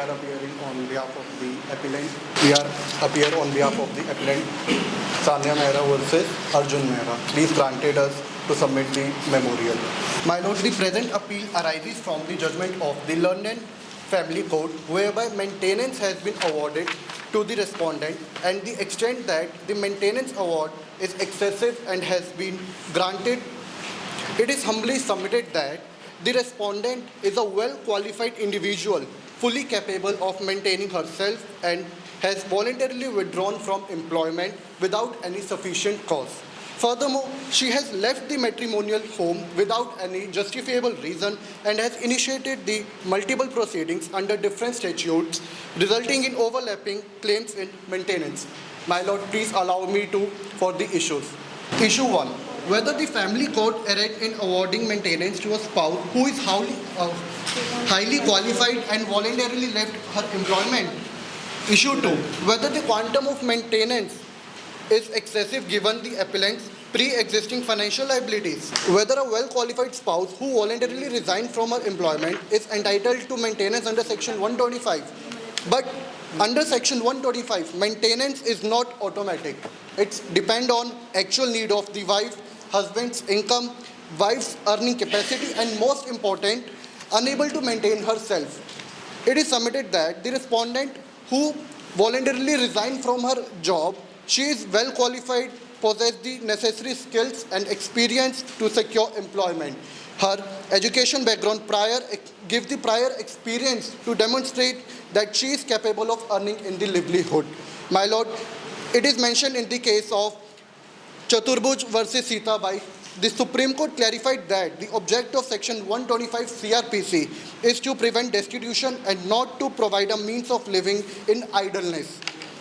are appearing on behalf of the appellant. We are appear on behalf of the appellant Sania Mehra versus Arjun Mehra. Please granted us to submit the memorial. My lord, the present appeal arises from the judgment of the London Family Court, whereby maintenance has been awarded to the respondent, and the extent that the maintenance award is excessive and has been granted. It is humbly submitted that the respondent is a well-qualified individual, fully capable of maintaining herself, and has voluntarily withdrawn from employment without any sufficient cause. Furthermore, she has left the matrimonial home without any justifiable reason and has initiated the multiple proceedings under different statutes, resulting in overlapping claims in maintenance. My lord, please allow me to for the issues. Issue 1. Whether the family court erred in awarding maintenance to a spouse who is highly qualified and voluntarily left her employment. Issue 2. Whether the quantum of maintenance is excessive given the appellant's pre-existing financial liabilities. Whether a well-qualified spouse who voluntarily resigned from her employment is entitled to maintenance under Section 125. But under Section 125, maintenance is not automatic. It depends on actual need of the wife, husband's income, wife's earning capacity, and most important, unable to maintain herself. It is submitted that the respondent who voluntarily resigned from her job, she is well qualified, possesses the necessary skills and experience to secure employment. Her education background gives the prior experience to demonstrate that she is capable of earning in the livelihood. My lord, it is mentioned in the case of Chaturbhuj versus Sita Bai. The Supreme Court clarified that the object of Section 125 CRPC is to prevent destitution and not to provide a means of living in idleness.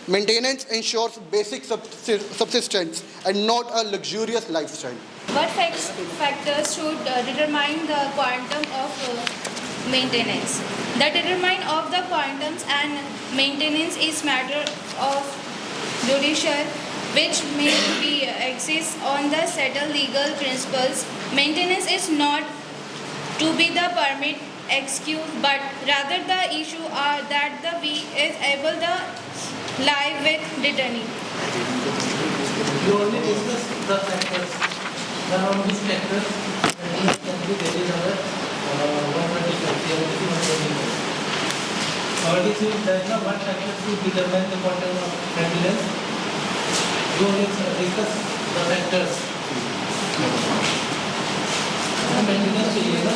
Maintenance ensures basic subsistence and not a luxurious lifestyle. What factors should determine the quantum of maintenance? The determining of the quantums and maintenance is matter of judicial, which may be exist on the settled legal principles. Maintenance is not to be the permit excuse, but rather the issue are that the we is able to live with returning. You only discuss the factors. Around these factors, can be there is another 125. All this is there is one factor to determine the quantum of maintenance. You only discuss the factors. Maintenance चाहिए ना?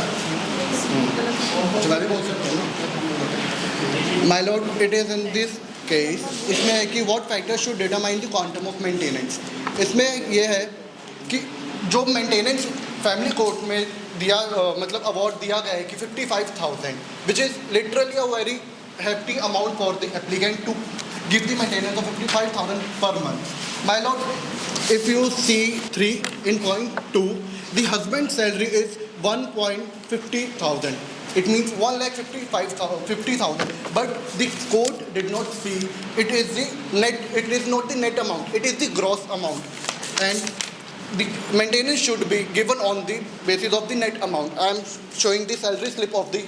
My lord, it is in this case, इसमें है कि what factors should determine the quantum of maintenance. इसमें ये है कि जो मेंटेनेंस फैमिली कोर्ट में दिया मतलब अवार्ड दिया गया है कि 55,000, which is literally a very hefty amount for the applicant to give the maintenance of 55,000 per month. My lord, if you see 3 in point 2, the husband's salary is 1.50,000. It means 1,50,000. But the court did not see it is the net. It is not the net amount. It is the gross amount, and the maintenance should be given on the basis of the net amount. I am showing the salary slip of the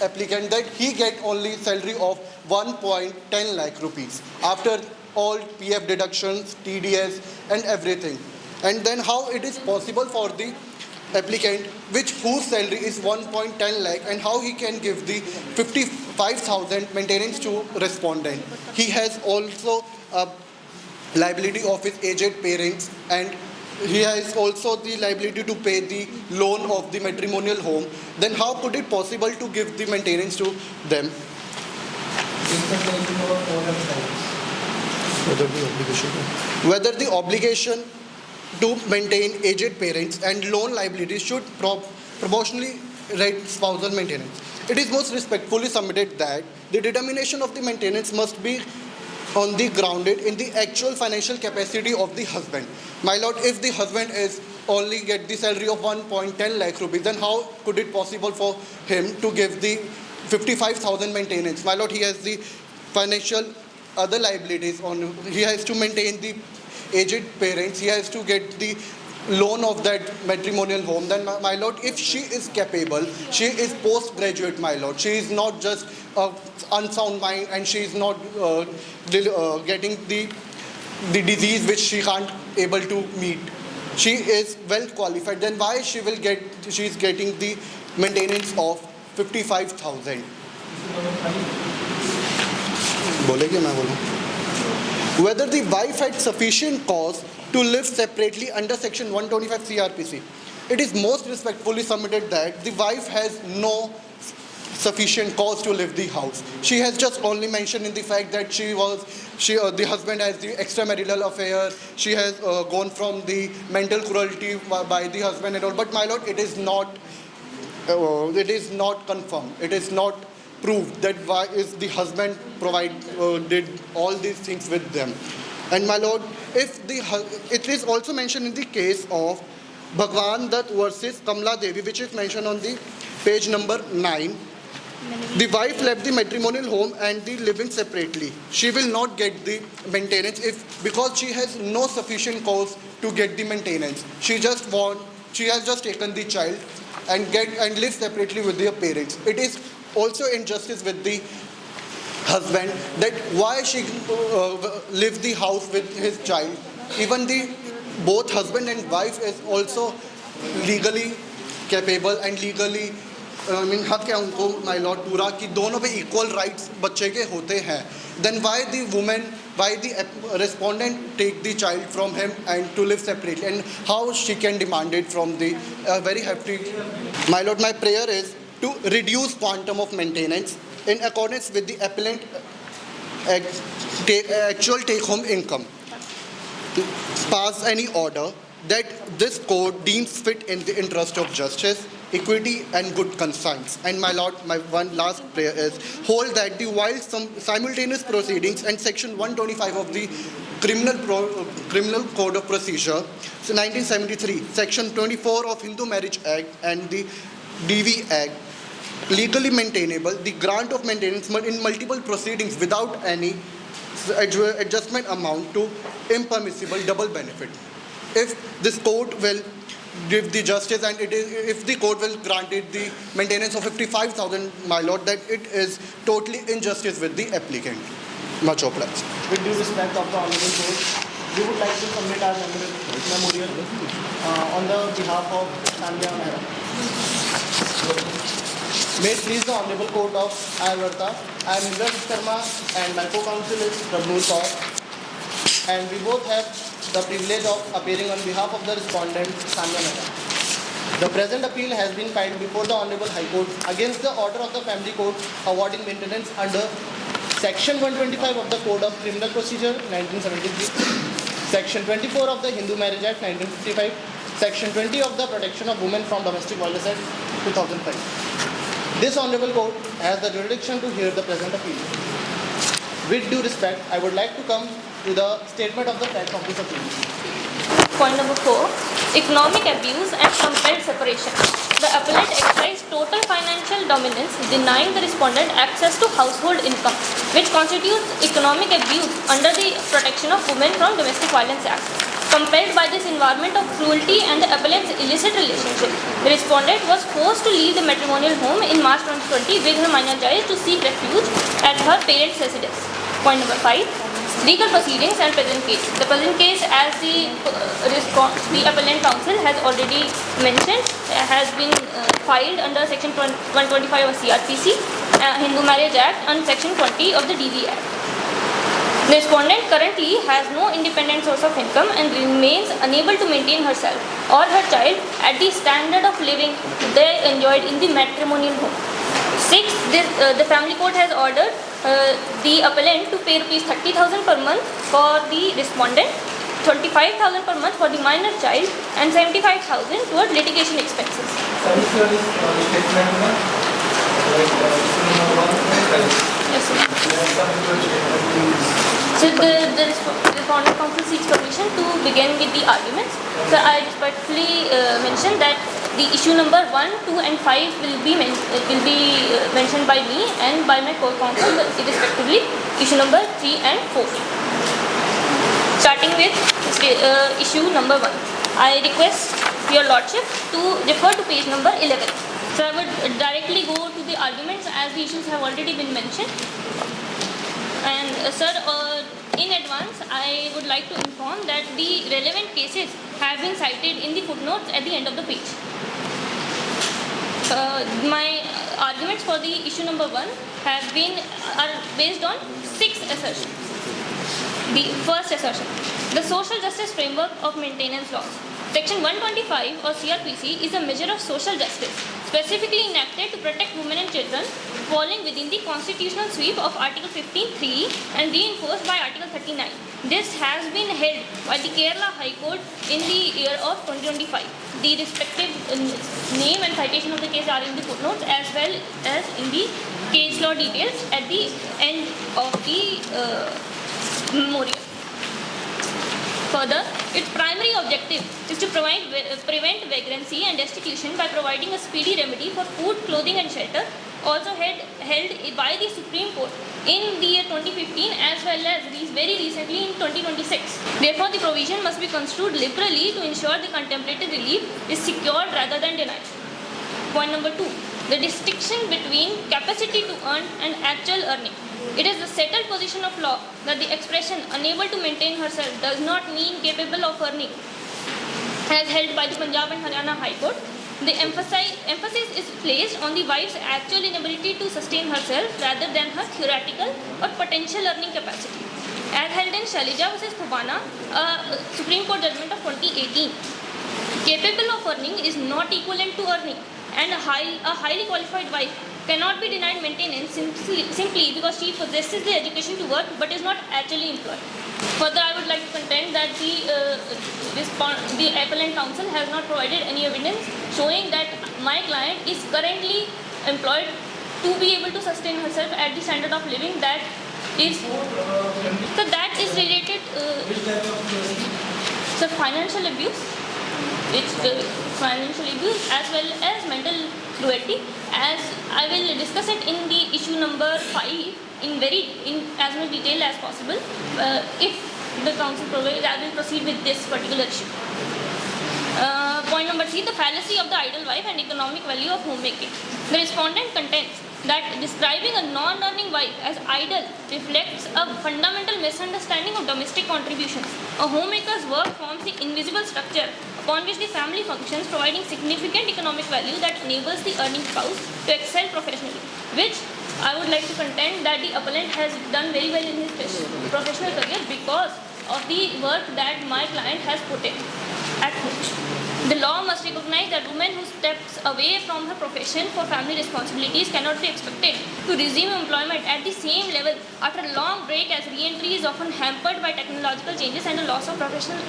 applicant that he get only salary of 1.10 lakh rupees after all PF deductions, TDS, and everything. And then how it is possible for the applicant whose salary is 1.10 lakh and how he can give the 55,000 maintenance to respondent. He has also a liability of his aged parents, and he has also the liability to pay the loan of the matrimonial home. Then how could it possible to give the maintenance to them? Whether the obligation to maintain aged parents and loan liabilities should proportionally rate spousal maintenance. It is most respectfully submitted that the determination of the maintenance must be on the grounded in the actual financial capacity of the husband. My lord, if the husband is only get the salary of 1.10 lakh rupees, then how could it possible for him to give the 55,000 maintenance? My lord, he has the financial other liabilities on. He has to maintain the aged parents. He has to get the loan of that matrimonial home, then my lord, if she is capable, she is postgraduate, my lord. She is not just unsound mind, and she is not getting the disease which she can't able to meet. She is well qualified. Then why she is getting the maintenance of 55,000? बोलेंगे मैं बोलूँ. Whether the wife had sufficient cause to live separately under section 125 CRPC. It is most respectfully submitted that the wife has no sufficient cause to leave the house. She has just only mentioned in the fact that the husband has the extramarital affair. She has gone from the mental cruelty by the husband and all. But my lord, it is not confirmed. It is not proved that why is the husband did all these things with them. And my lord, it is also mentioned in the case of Bhagwan Dutt versus Kamla Devi, which is mentioned on the page number 9. The wife left the matrimonial home and the living separately. She will not get the maintenance because she has no sufficient cause to get the maintenance. She has just taken the child and live separately with their parents. It is also injustice with the husband that why she live the house with his child. Even both husband and wife is also legally capable and legally हक है उनको my Lord पूरा कि दोनों पे equal rights बच्चे के होते हैं. Then why the respondent take the child from him and to live separately, and how she can demand it from the very hefty. My lord, my prayer is to reduce quantum of maintenance in accordance with the appellant actual take-home income. Pass any order that this court deems fit in the interest of justice, equity and good conscience. And my lord, my one last prayer is hold that while some simultaneous proceedings and section 125 of the criminal code of procedure, so 1973, section 24 of Hindu Marriage Act and the DV Act, legally maintainable, the grant of maintenance in multiple proceedings without any adjustment amount to impermissible double benefit. If this court will give the justice and if the court will grant it the maintenance of 55,000, my lord, that it is totally injustice with the applicant. Much obliged. With due respect of the Honorable Court, we would like to submit our memorial on the behalf of Sania Mehra. May it please the Honorable Court of Ayurveda, I am Indra Sharma and my co-counsel is Prabhu Kaur, and we both have the privilege of appearing on behalf of the respondent Sania Mehra. The present appeal has been filed before the Honorable High Court against the order of the Family Court awarding maintenance under Section 125 of the Code of Criminal Procedure 1973, Section 24 of the Hindu Marriage Act 1955, Section 20 of the Protection of Women from Domestic Violence Act 2005. This Honorable Court has the jurisdiction to hear the present appeal. With due respect, I would like to come to the statement of the facts of this appeal. Point number 4, economic abuse and compelled separation. The appellant exercised total financial dominance, denying the respondent access to household income, which constitutes economic abuse under the Protection of Women from Domestic Violence Act. Compelled by this environment of cruelty and the appellant's illicit relationship, the respondent was forced to leave the matrimonial home in March 2020 with her minor child to seek refuge at her parents' residence. Point number 5, legal proceedings and present case. The present case, as the appellant counsel has already mentioned, has been filed under Section 125 of CRPC, Hindu Marriage Act, and Section 20 of the DV Act. The respondent currently has no independent source of income and remains unable to maintain herself or her child at the standard of living they enjoyed in the matrimonial home. 6. The family court has ordered the appellant to pay rupees 30,000 per month for the respondent, 25,000 per month for the minor child, and 75,000 towards litigation expenses. Yes, sir. So the respondent counsel seeks permission to begin with the arguments. So I respectfully mention that the issue number 1, 2 and 5 will be mentioned by me and by my co-counsel respectively, issue number 3 and 4. Starting starting with issue number 1. I request your lordship to refer to page number 11. So I would directly go to the arguments as the issues have already been mentioned. And sir, in advance, I would like to inform that the relevant cases have been cited in the footnotes at the end of the page. My arguments for the issue number 1 are based on 6 assertions. The first assertion, the social justice framework of maintenance laws. Section 125 or CRPC is a measure of social justice specifically enacted to protect women and children, falling within the constitutional sweep of Article 15(3) and reinforced by Article 39. This has been held by the Kerala High Court in the year of 2025. The respective name and citation of the case are in the footnotes as well as in the case law details at the end of the memorial. Further, its primary objective is to prevent vagrancy and destitution by providing a speedy remedy for food, clothing and shelter, also held by the Supreme Court in the year 2015 as well as very recently in 2026. Therefore, the provision must be construed liberally to ensure the contemplated relief is secured rather than denied. Point number 2. The distinction between capacity to earn and actual earning. It is the settled position of law that the expression unable to maintain herself does not mean capable of earning. As held by the Punjab and Haryana High Court, the emphasis is placed on the wife's actual inability to sustain herself rather than her theoretical or potential earning capacity. As held in Shalija vs. Thubana, a Supreme Court judgment of 2018, capable of earning is not equivalent to earning, and a highly qualified wife cannot be denied maintenance simply because she possesses the education to work but is not actually employed. Further, I would like to contend that the appellant counsel has not provided any evidence showing that my client is currently employed to be able to sustain herself at the standard of living that is. So that is related to financial abuse. It's financial abuse as well as mental cruelty, as I will discuss it in the issue number 5 in as much detail as possible. If the council provides, I will proceed with this particular issue. Point number 3, the fallacy of the idle wife and economic value of homemaking. The respondent contends that describing a non-earning wife as idle reflects a fundamental misunderstanding of domestic contributions. A homemaker's work forms the invisible structure upon which the family functions, providing significant economic value that enables the earning spouse to excel professionally, which I would like to contend that the appellant has done very well in his professional career because of the work that my client has put in at home. The law must recognize that women who steps away from her profession for family responsibilities cannot be expected to resume employment at the same level after a long break, as re-entry is often hampered by technological changes and the loss of professional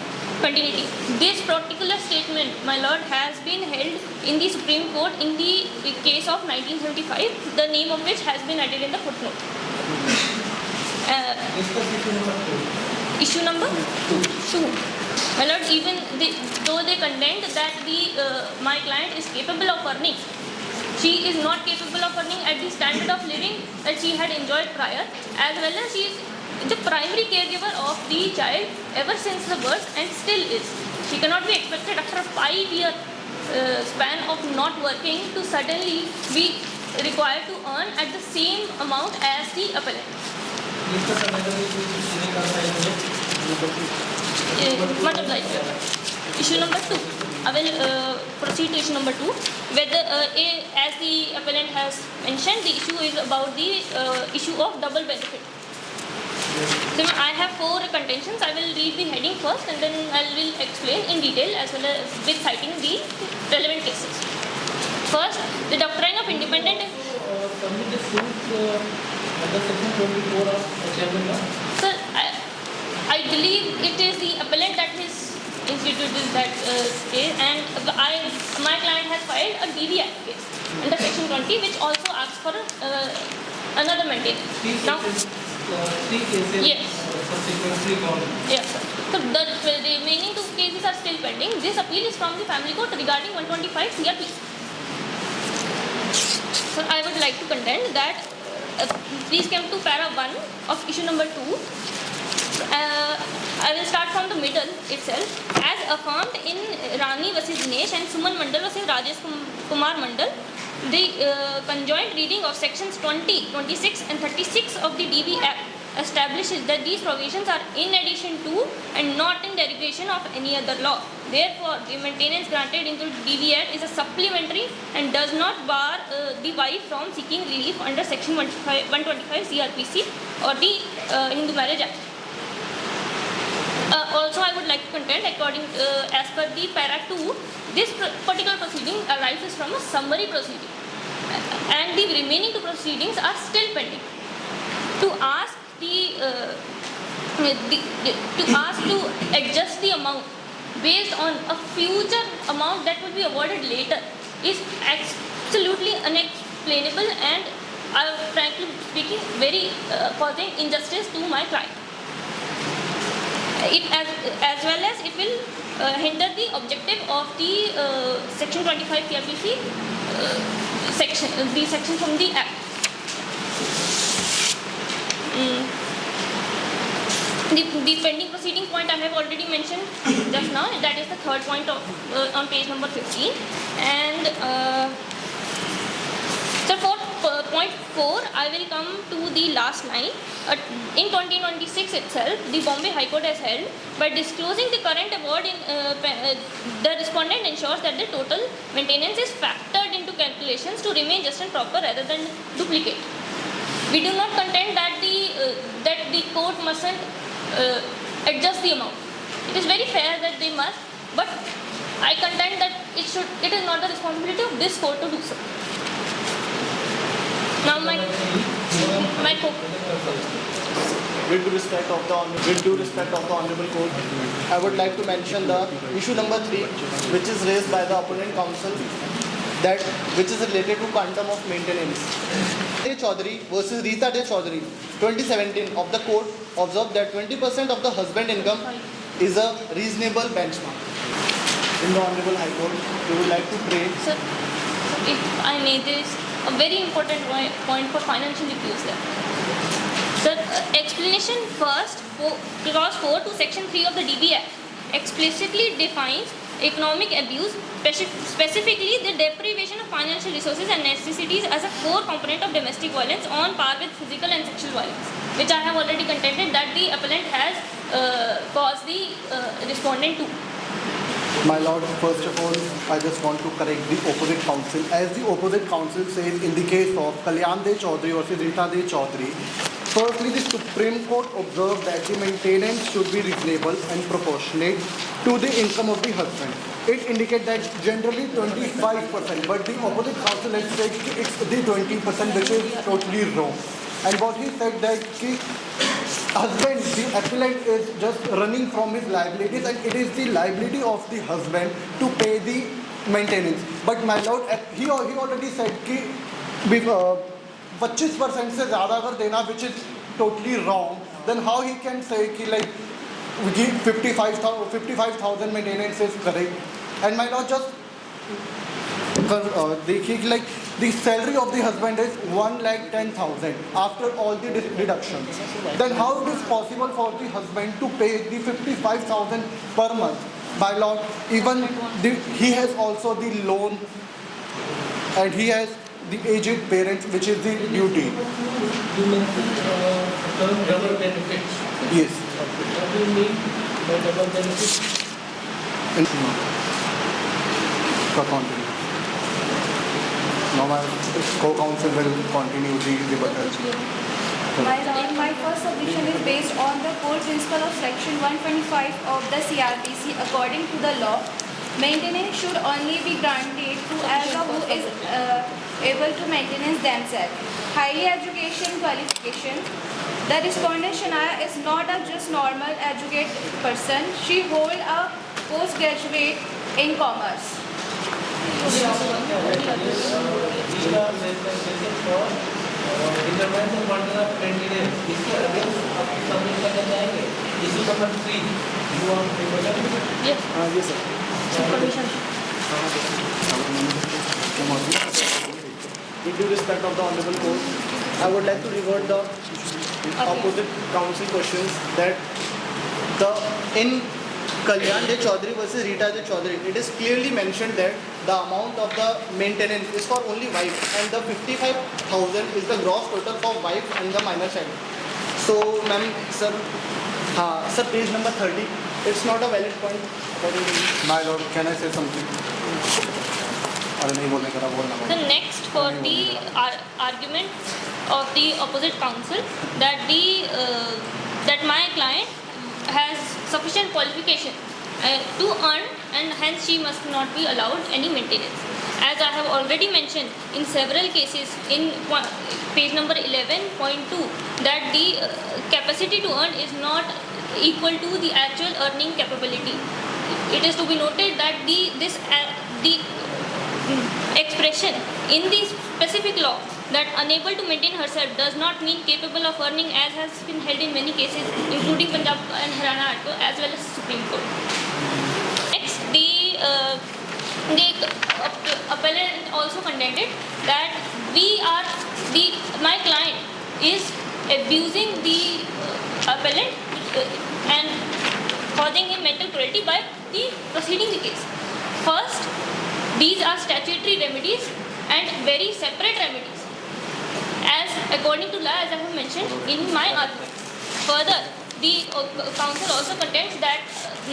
continuity. This particular statement, my lord, has been held in the Supreme Court in the case of 1975, the name of which has been added in the footnote. Issue number 2. My lord, even though they contend that my client is capable of earning, she is not capable of earning at the standard of living that she had enjoyed prior, as well as she is the primary caregiver of the child ever since the birth and still is. She cannot be expected after a 5-year span of not working to suddenly be required to earn at the same amount as the appellant. Much obliged. Issue number 2. I will proceed to issue number 2. Whether, as the appellant has mentioned, the issue is about the issue of double benefit. So I have 4 contentions. I will read the heading first and then I will explain in detail as well as with citing the relevant cases. First, the doctrine of independent. Submit the suit under section 24 of HML law. Sir, I believe it is the appellant that has instituted that case, and my client has filed a DD Act case under section 20, which also asks for another maintenance. Now, 3 cases. Yes. Subsequently gone. Yes, sir. So the remaining 2 cases are still pending. This appeal is from the family court regarding 125 CRPC. So I would like to contend that please come to para 1 of issue number 2. I will start from the middle itself, as affirmed in Rani versus Dinesh and Suman Mandal versus Rajesh Kumar Mandal. The conjoint reading of sections 20, 26 and 36 of the DB Act establishes that these provisions are in addition to and not in derogation of any other law. Therefore, the maintenance granted into DB Act is a supplementary and does not bar the wife from seeking relief under section 125 CRPC or the Hindu Marriage Act. Also, I would like to contend, according as per the para 2, this particular proceeding arises from a summary proceeding, and the remaining two proceedings are still pending. To ask to adjust the amount based on a future amount that will be awarded later is absolutely unexplainable and, frankly speaking, very causing injustice to my client. It as well as it will hinder the objective of the section 25 CRPC the section from the Act. The pending proceeding point I have already mentioned just now. That is the third point of on page number 15. And so for point 4, I will come to the last line. In 2026 itself, the Bombay High Court has held, by disclosing the current award, the respondent ensures that the total maintenance is factored into calculations to remain just and proper rather than duplicate. We do not contend that the court mustn't adjust the amount. It is very fair that they must, but I contend that it is not the responsibility of this court to do so. Now my With due respect of the honorable court, I would like to mention the issue number 3, which is raised by the opponent counsel, which is related to quantum of maintenance. De Chaudhary versus Rita De Chaudhary, 2017 of the court observed that 20% of the husband income is a reasonable benchmark. In the Honorable High Court, we would like to pray. Sir, if I may, there is a very important point for financial abuse there. Sir, explanation first, clause 4 to section 3 of the DB Act explicitly defines economic abuse, specifically the deprivation of financial resources and necessities, as a core component of domestic violence on par with physical and sexual violence, which I have already contended that the appellant has caused the respondent to. My lord, first of all, I just want to correct the opposite counsel. As the opposite counsel says in the case of Kalyan De Chaudhary versus Rita De Chaudhary, firstly, the Supreme Court observed that the maintenance should be reasonable and proportionate to the income of the husband. It indicates that generally 25%, but the opposite counsel has said it's the 20%, which is totally wrong. And what he said that the husband, the appellant is just running from his liabilities, and it is the liability of the husband to pay the maintenance. But my lord, he already said कि 25% से ज़्यादा अगर देना, which is totally wrong, then how he can say कि like 55,000 maintenance is correct? And my lord, just like the salary of the husband is 1,10,000 after all the deductions. Then how it is possible for the husband to pay the 55,000 per month? My lord, even he has also the loan, and he has the aged parents, which is the duty. You mentioned term double benefits. Yes. What do you mean by double benefits? Continue. Now my co-counsel will continue the rebuttal. My lord, my first submission is based on the core principle of section 125 of the CRPC. According to the law, maintenance should only be granted to anyone who is able to maintain themselves. Highly education qualification. The respondent Shania is not a just normal educated person. She holds a postgraduate in commerce. Determine the quantum of maintenance. इसके against आप submit करना चाहेंगे. Issue number 3. You want to Yes. Yes, sir. Permission. With due respect of the honorable court, I would like to revert the opposite counsel questions that In Kalyan De Chaudhary versus Rita De Chaudhary, it is clearly mentioned that the amount of the maintenance is for only wife and the 55,000 is the gross total for wife and the minor child. So, ma'am, sir, sir, page number 30, it's not a valid point according to me. My lord, can I say something? अरे नहीं बोलने का बोलना The next for the argument of the opposite counsel that that my client has sufficient qualification to earn and hence she must not be allowed any maintenance. As I have already mentioned in several cases in page number 11.2 that the capacity to earn is not equal to the actual earning capability. It is to be noted that the expression in the specific law that unable to maintain herself does not mean capable of earning, as has been held in many cases including Punjab and Haryana High Court as well as Supreme Court. Next, the appellant also contended that my client is abusing the appellant and causing him mental cruelty by proceeding the case. First, these are statutory remedies and very separate remedies, as according to law, as I have mentioned in my argument. Further, the counsel also contends that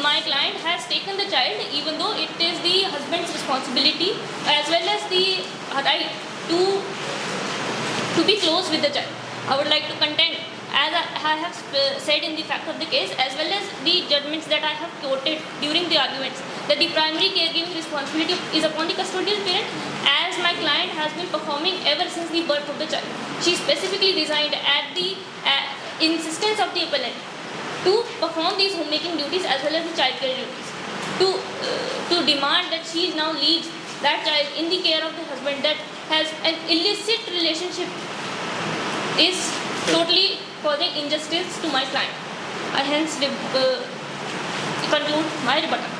my client has taken the child even though it is the husband's responsibility as well as the right to be close with the child. I would like to contend, as I have said in the fact of the case as well as the judgments that I have quoted during the arguments, that the primary caregiving responsibility is upon the custodial parent, as my client has been performing ever since the birth of the child. She specifically resigned at the insistence of the appellant to perform these homemaking duties as well as the childcare duties, to demand that she now leaves that child in the care of the husband that has an illicit relationship is totally causing injustice to my client. I hence conclude my rebuttal.